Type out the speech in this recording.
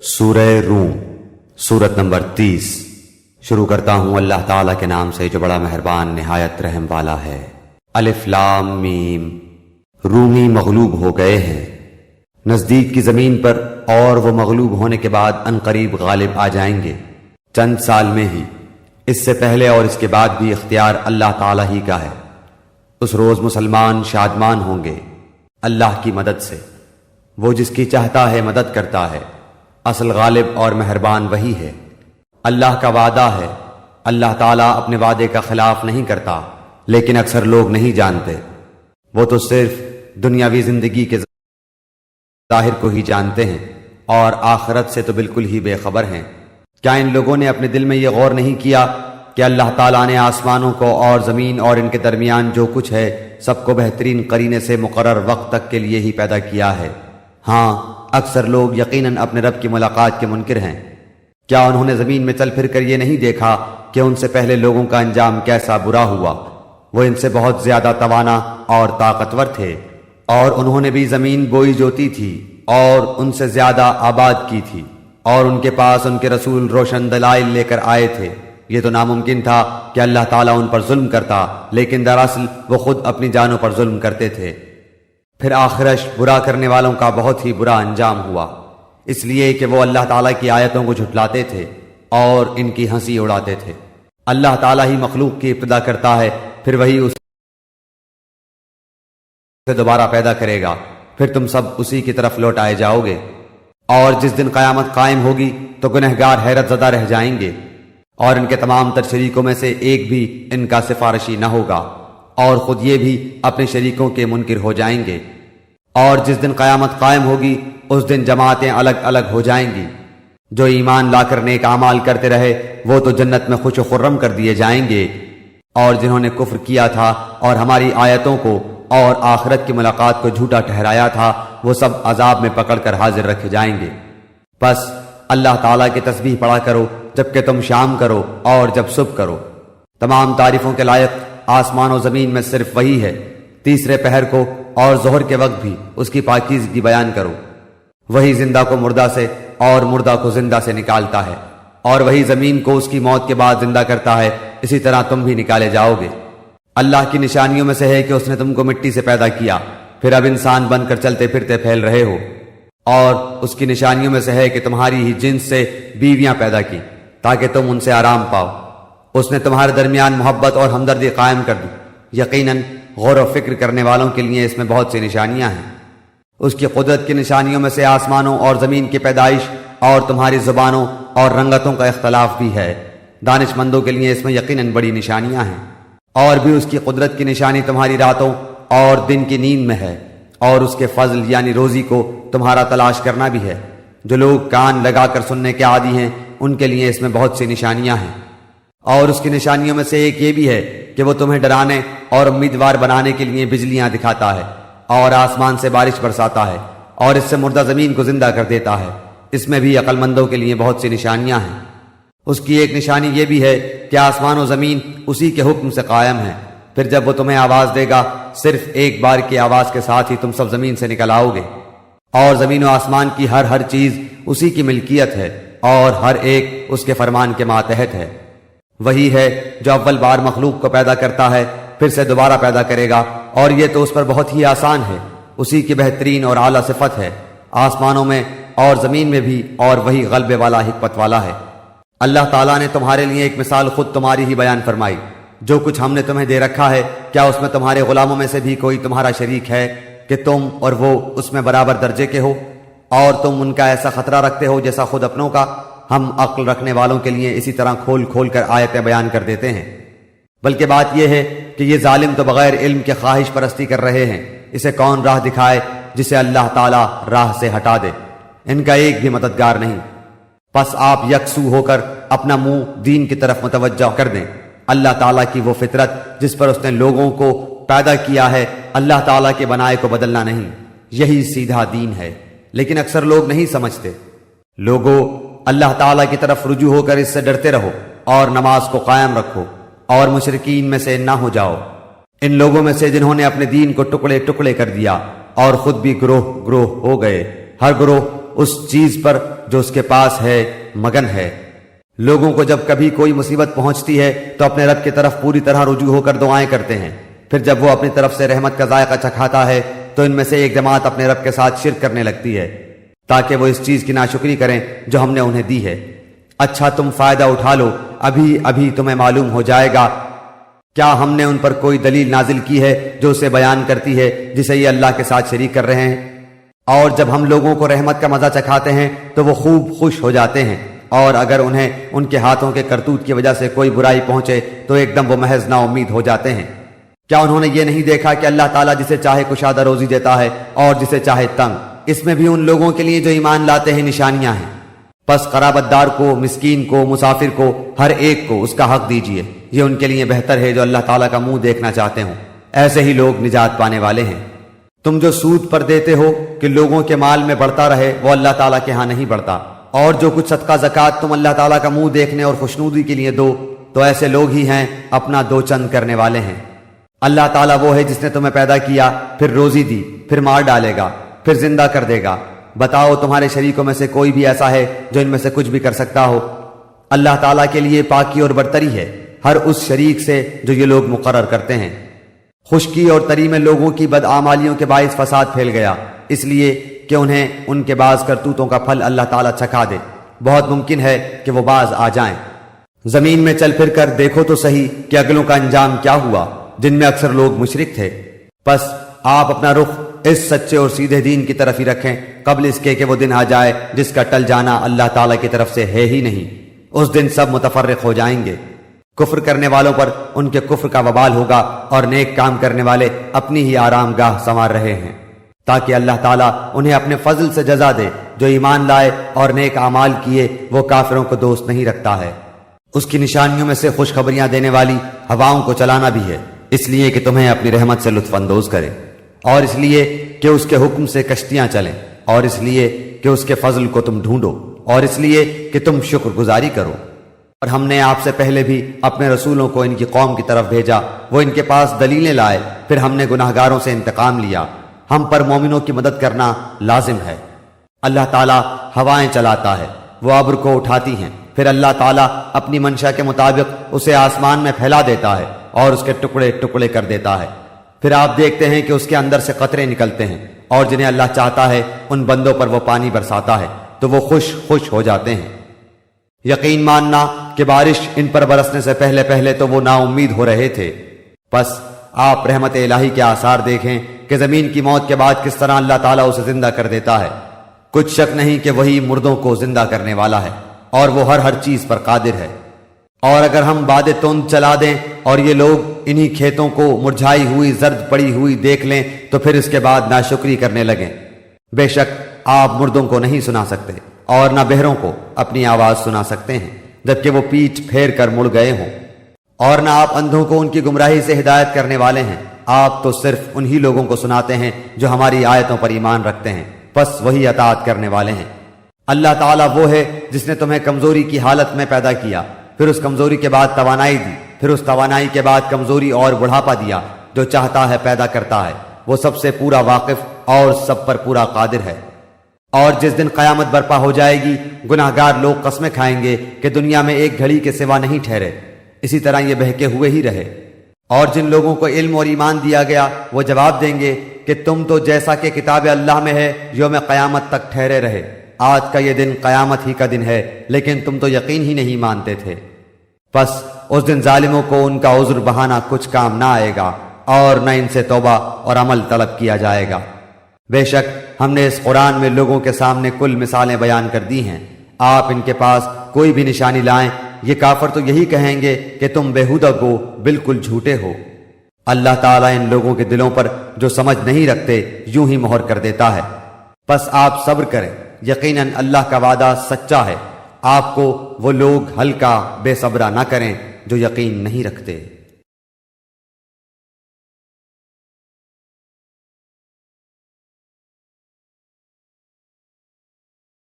سورہ روم سورت نمبر 30 شروع کرتا ہوں اللہ تعالیٰ کے نام سے جو بڑا مہربان نہایت رحم والا ہے۔ الف لام میم۔ رومی مغلوب ہو گئے ہیں نزدیک کی زمین پر، اور وہ مغلوب ہونے کے بعد عنقریب غالب آ جائیں گے، چند سال میں ہی۔ اس سے پہلے اور اس کے بعد بھی اختیار اللہ تعالیٰ ہی کا ہے۔ اس روز مسلمان شادمان ہوں گے اللہ کی مدد سے، وہ جس کی چاہتا ہے مدد کرتا ہے، اصل غالب اور مہربان وہی ہے۔ اللہ کا وعدہ ہے، اللہ تعالیٰ اپنے وعدے کا خلاف نہیں کرتا، لیکن اکثر لوگ نہیں جانتے۔ وہ تو صرف دنیاوی زندگی کے ظاہر کو ہی جانتے ہیں اور آخرت سے تو بالکل ہی بے خبر ہیں۔ کیا ان لوگوں نے اپنے دل میں یہ غور نہیں کیا کہ اللہ تعالیٰ نے آسمانوں کو اور زمین اور ان کے درمیان جو کچھ ہے سب کو بہترین قرینے سے مقرر وقت تک کے لیے ہی پیدا کیا ہے؟ ہاں، اکثر لوگ یقیناً اپنے رب کی ملاقات کے منکر ہیں۔ کیا انہوں نے زمین میں چل پھر کر یہ نہیں دیکھا کہ ان سے پہلے لوگوں کا انجام کیسا برا ہوا؟ وہ ان سے بہت زیادہ توانا اور طاقتور تھے، اور انہوں نے بھی زمین بوئی جوتی تھی اور ان سے زیادہ آباد کی تھی، اور ان کے پاس ان کے رسول روشن دلائل لے کر آئے تھے۔ یہ تو ناممکن تھا کہ اللہ تعالیٰ ان پر ظلم کرتا، لیکن دراصل وہ خود اپنی جانوں پر ظلم کرتے تھے۔ پھر آخرش برا کرنے والوں کا بہت ہی برا انجام ہوا، اس لیے کہ وہ اللہ تعالیٰ کی آیتوں کو جھٹلاتے تھے اور ان کی ہنسی اڑاتے تھے۔ اللہ تعالیٰ ہی مخلوق کی ابتدا کرتا ہے، پھر وہی اسے دوبارہ پیدا کرے گا، پھر تم سب اسی کی طرف لوٹ آئے جاؤ گے۔ اور جس دن قیامت قائم ہوگی تو گنہگار حیرت زدہ رہ جائیں گے، اور ان کے تمام تر شریکوں میں سے ایک بھی ان کا سفارشی نہ ہوگا، اور خود یہ بھی اپنے شریکوں کے منکر ہو جائیں گے۔ اور جس دن قیامت قائم ہوگی اس دن جماعتیں الگ الگ ہو جائیں گی۔ جو ایمان لا کر نیک اعمال کرتے رہے وہ تو جنت میں خوش و خرم کر دیے جائیں گے، اور جنہوں نے کفر کیا تھا اور ہماری آیتوں کو اور آخرت کی ملاقات کو جھوٹا ٹھہرایا تھا وہ سب عذاب میں پکڑ کر حاضر رکھے جائیں گے۔ بس اللہ تعالیٰ کی تسبیح پڑھا کرو جب کہ تم شام کرو اور جب صبح کرو۔ تمام تعریفوں کے لائق آسمان و زمین میں صرف وہی ہے۔ تیسرے پہر کو اور ظہر کے وقت بھی اس کی پاکیزگی بیان کرو۔ وہی زندہ کو مردہ سے اور مردہ کو زندہ سے نکالتا ہے، اور وہی زمین کو اس کی موت کے بعد زندہ کرتا ہے، اسی طرح تم بھی نکالے جاؤ گے۔ اللہ کی نشانیوں میں سے ہے کہ اس نے تم کو مٹی سے پیدا کیا، پھر اب انسان بن کر چلتے پھرتے پھیل رہے ہو۔ اور اس کی نشانیوں میں سے ہے کہ تمہاری ہی جنس سے بیویاں پیدا کی تاکہ تم ان سے آرام پاؤ۔ اس نے تمہارے درمیان محبت اور ہمدردی قائم کر دی۔ یقیناً غور و فکر کرنے والوں کے لیے اس میں بہت سی نشانیاں ہیں۔ اس کی قدرت کی نشانیوں میں سے آسمانوں اور زمین کی پیدائش اور تمہاری زبانوں اور رنگتوں کا اختلاف بھی ہے۔ دانش مندوں کے لیے اس میں یقیناً بڑی نشانیاں ہیں۔ اور بھی اس کی قدرت کی نشانی تمہاری راتوں اور دن کی نیند میں ہے، اور اس کے فضل یعنی روزی کو تمہارا تلاش کرنا بھی ہے۔ جو لوگ کان لگا کر سننے کے عادی ہیں ان کے لیے اس میں بہت سی نشانیاں ہیں۔ اور اس کی نشانیوں میں سے ایک یہ بھی ہے کہ وہ تمہیں ڈرانے اور امیدوار بنانے کے لیے بجلیاں دکھاتا ہے اور آسمان سے بارش برساتا ہے، اور اس سے مردہ زمین کو زندہ کر دیتا ہے۔ اس میں بھی عقل مندوں کے لیے بہت سی نشانیاں ہیں۔ اس کی ایک نشانی یہ بھی ہے کہ آسمان و زمین اسی کے حکم سے قائم ہیں۔ پھر جب وہ تمہیں آواز دے گا صرف ایک بار کی آواز کے ساتھ ہی تم سب زمین سے نکل آؤ گے۔ اور زمین و آسمان کی ہر چیز اسی کی ملکیت ہے، اور ہر ایک اس کے فرمان کے ماتحت ہے۔ وہی ہے جو اول بار مخلوق کو پیدا کرتا ہے پھر سے دوبارہ پیدا کرے گا، اور یہ تو اس پر بہت ہی آسان ہے۔ اسی کی بہترین اور اعلیٰ صفت ہے، آسمانوں میں اور زمین میں بھی، اور وہی غلبے والا حکمت والا ہے۔ اللہ تعالیٰ نے تمہارے لیے ایک مثال خود تمہاری ہی بیان فرمائی۔ جو کچھ ہم نے تمہیں دے رکھا ہے کیا اس میں تمہارے غلاموں میں سے بھی کوئی تمہارا شریک ہے کہ تم اور وہ اس میں برابر درجے کے ہو، اور تم ان کا ایسا خطرہ رکھتے ہو جیسا خود اپنوں کا؟ ہم عقل رکھنے والوں کے لیے اسی طرح کھول کھول کر آیتیں بیان کر دیتے ہیں۔ بلکہ بات یہ ہے کہ یہ ظالم تو بغیر علم کے خواہش پرستی کر رہے ہیں۔ اسے کون راہ دکھائے جسے اللہ تعالیٰ راہ سے ہٹا دے؟ ان کا ایک بھی مددگار نہیں۔ پس آپ یکسو ہو کر اپنا منہ دین کی طرف متوجہ کر دیں۔ اللہ تعالیٰ کی وہ فطرت جس پر اس نے لوگوں کو پیدا کیا ہے، اللہ تعالیٰ کے بنائے کو بدلنا نہیں، یہی سیدھا دین ہے، لیکن اکثر لوگ نہیں سمجھتے۔ لوگوں، اللہ تعالیٰ کی طرف رجوع ہو کر اس سے ڈرتے رہو اور نماز کو قائم رکھو، اور مشرکین میں سے نہ ہو جاؤ، ان لوگوں میں سے جنہوں نے اپنے دین کو ٹکڑے ٹکڑے کر دیا اور خود بھی گروہ گروہ ہو گئے۔ ہر گروہ اس چیز پر جو اس کے پاس ہے مگن ہے۔ لوگوں کو جب کبھی کوئی مصیبت پہنچتی ہے تو اپنے رب کی طرف پوری طرح رجوع ہو کر دعائیں کرتے ہیں، پھر جب وہ اپنی طرف سے رحمت کا ذائقہ چکھاتا ہے تو ان میں سے ایک جماعت اپنے رب کے ساتھ شرک کرنے لگتی ہے تاکہ وہ اس چیز کی ناشکری کریں جو ہم نے انہیں دی ہے۔ اچھا تم فائدہ اٹھا لو، ابھی ابھی تمہیں معلوم ہو جائے گا کیا ہم نے ان پر کوئی دلیل نازل کی ہے جو اسے بیان کرتی ہے جسے یہ اللہ کے ساتھ شریک کر رہے ہیں۔ اور جب ہم لوگوں کو رحمت کا مزہ چکھاتے ہیں تو وہ خوب خوش ہو جاتے ہیں، اور اگر انہیں ان کے ہاتھوں کے کرتوت کی وجہ سے کوئی برائی پہنچے تو ایک دم وہ محض نا امید ہو جاتے ہیں۔ کیا انہوں نے یہ نہیں دیکھا کہ اللہ تعالیٰ جسے چاہے کشادہ روزی دیتا ہے اور جسے چاہے تنگ؟ اس میں بھی ان لوگوں کے لیے جو ایمان لاتے ہیں نشانیاں ہیں۔ پس قرابت دار کو، مسکین کو، مسافر کو، ہر ایک کو اس کا حق دیجیے، یہ ان کے لیے بہتر ہے جو اللہ تعالیٰ کا منہ دیکھنا چاہتے ہوں، ایسے ہی لوگ نجات پانے والے ہیں۔ تم جو سود پر دیتے ہو کہ لوگوں کے مال میں بڑھتا رہے، وہ اللہ تعالیٰ کے ہاں نہیں بڑھتا، اور جو کچھ صدقہ زکوٰۃ تم اللہ تعالیٰ کا منہ دیکھنے اور خوشنودی کے لیے دو تو ایسے لوگ ہی ہیں اپنا دو چند کرنے والے ہیں۔ اللہ تعالیٰ وہ ہے جس نے تمہیں پیدا کیا، پھر روزی دی، پھر مار ڈالے گا، پھر زندہ کر دے گا۔ بتاؤ تمہارے شریکوں میں سے کوئی بھی ایسا ہے جو ان میں سے کچھ بھی کر سکتا ہو؟ اللہ تعالیٰ کے لیے پاکی اور برتری ہے ہر اس شریک سے جو یہ لوگ مقرر کرتے ہیں۔ خشکی اور تری میں لوگوں کی بدعمالیوں کے باعث فساد پھیل گیا، اس لیے کہ انہیں ان کے بعض کرتوتوں کا پھل اللہ تعالیٰ چکھا دے۔ بہت ممکن ہے کہ وہ باز آ جائیں۔ زمین میں چل پھر کر دیکھو تو صحیح کہ اگلوں کا انجام کیا ہوا، جن میں اکثر لوگ مشرک تھے۔ پس آپ اپنا رخ اس سچے اور سیدھے دین کی طرف ہی رکھیں قبل اس کے کہ وہ دن آ جائے جس کا ٹل جانا اللہ تعالیٰ کی طرف سے ہے ہی نہیں۔ اس دن سب متفرق ہو جائیں گے۔ کفر کرنے والوں پر ان کے کفر کا وبال ہوگا، اور نیک کام کرنے والے اپنی ہی آرام گاہ سنوار رہے ہیں تاکہ اللہ تعالیٰ انہیں اپنے فضل سے جزا دے۔ جو ایمان لائے اور نیک اعمال کیے وہ کافروں کو دوست نہیں رکھتا ہے۔ اس کی نشانیوں میں سے خوشخبریاں دینے والی ہواؤں کو چلانا بھی ہے، اس لیے کہ تمہیں اپنی رحمت سے لطف اندوز کرے، اور اس لیے کہ اس کے حکم سے کشتیاں چلیں، اور اس لیے کہ اس کے فضل کو تم ڈھونڈو، اور اس لیے کہ تم شکر گزاری کرو۔ اور ہم نے آپ سے پہلے بھی اپنے رسولوں کو ان کی قوم کی طرف بھیجا، وہ ان کے پاس دلیلیں لائے، پھر ہم نے گناہگاروں سے انتقام لیا۔ ہم پر مومنوں کی مدد کرنا لازم ہے۔ اللہ تعالیٰ ہوائیں چلاتا ہے، وہ ابر کو اٹھاتی ہیں، پھر اللہ تعالیٰ اپنی منشا کے مطابق اسے آسمان میں پھیلا دیتا ہے اور اس کے ٹکڑے ٹکڑے کر دیتا ہے۔ پھر آپ دیکھتے ہیں کہ اس کے اندر سے قطرے نکلتے ہیں، اور جنہیں اللہ چاہتا ہے ان بندوں پر وہ پانی برساتا ہے تو وہ خوش خوش ہو جاتے ہیں۔ یقین ماننا کہ بارش ان پر برسنے سے پہلے پہلے تو وہ نا امید ہو رہے تھے۔ پس آپ رحمت الہی کے آثار دیکھیں کہ زمین کی موت کے بعد کس طرح اللہ تعالیٰ اسے زندہ کر دیتا ہے۔ کچھ شک نہیں کہ وہی مردوں کو زندہ کرنے والا ہے، اور وہ ہر چیز پر قادر ہے۔ اور اگر ہم باد تند چلا دیں اور یہ لوگ انہی کھیتوں کو مرجھائی ہوئی زرد پڑی ہوئی دیکھ لیں تو پھر اس کے بعد ناشکری کرنے لگیں۔ بے شک آپ مردوں کو نہیں سنا سکتے اور نہ بہروں کو اپنی آواز سنا سکتے ہیں جبکہ وہ پیٹھ پھیر کر مڑ گئے ہوں، اور نہ آپ اندھوں کو ان کی گمراہی سے ہدایت کرنے والے ہیں۔ آپ تو صرف انہی لوگوں کو سناتے ہیں جو ہماری آیتوں پر ایمان رکھتے ہیں، پس وہی اطاعت کرنے والے ہیں۔ اللہ تعالیٰ وہ ہے جس نے تمہیں کمزوری کی حالت میں پیدا کیا، پھر اس کمزوری کے بعد توانائی دی، پھر اس توانائی کے بعد کمزوری اور بڑھاپا دیا۔ جو چاہتا ہے پیدا کرتا ہے، وہ سب سے پورا واقف اور سب پر پورا قادر ہے۔ اور جس دن قیامت برپا ہو جائے گی، گناہ گار لوگ قسمیں کھائیں گے کہ دنیا میں ایک گھڑی کے سوا نہیں ٹھہرے، اسی طرح یہ بہکے ہوئے ہی رہے۔ اور جن لوگوں کو علم اور ایمان دیا گیا وہ جواب دیں گے کہ تم تو جیسا کہ کتاب اللہ میں ہے یوم قیامت تک ٹھہرے رہے، آج کا یہ دن قیامت ہی کا دن ہے، لیکن تم تو یقین ہی نہیں مانتے تھے۔ پس اس دن ظالموں کو ان کا عذر بہانہ کچھ کام نہ آئے گا، اور نہ ان سے توبہ اور عمل طلب کیا جائے گا۔ بے شک ہم نے اس قرآن میں لوگوں کے سامنے کل مثالیں بیان کر دی ہیں، آپ ان کے پاس کوئی بھی نشانی لائیں، یہ کافر تو یہی کہیں گے کہ تم بیہودہ گو، بالکل جھوٹے ہو۔ اللہ تعالیٰ ان لوگوں کے دلوں پر جو سمجھ نہیں رکھتے یوں ہی مہر کر دیتا ہے۔ پس آپ صبر کریں، یقیناً اللہ کا وعدہ سچا ہے۔ آپ کو وہ لوگ ہلکا بے صبرا نہ کریں جو یقین نہیں رکھتے۔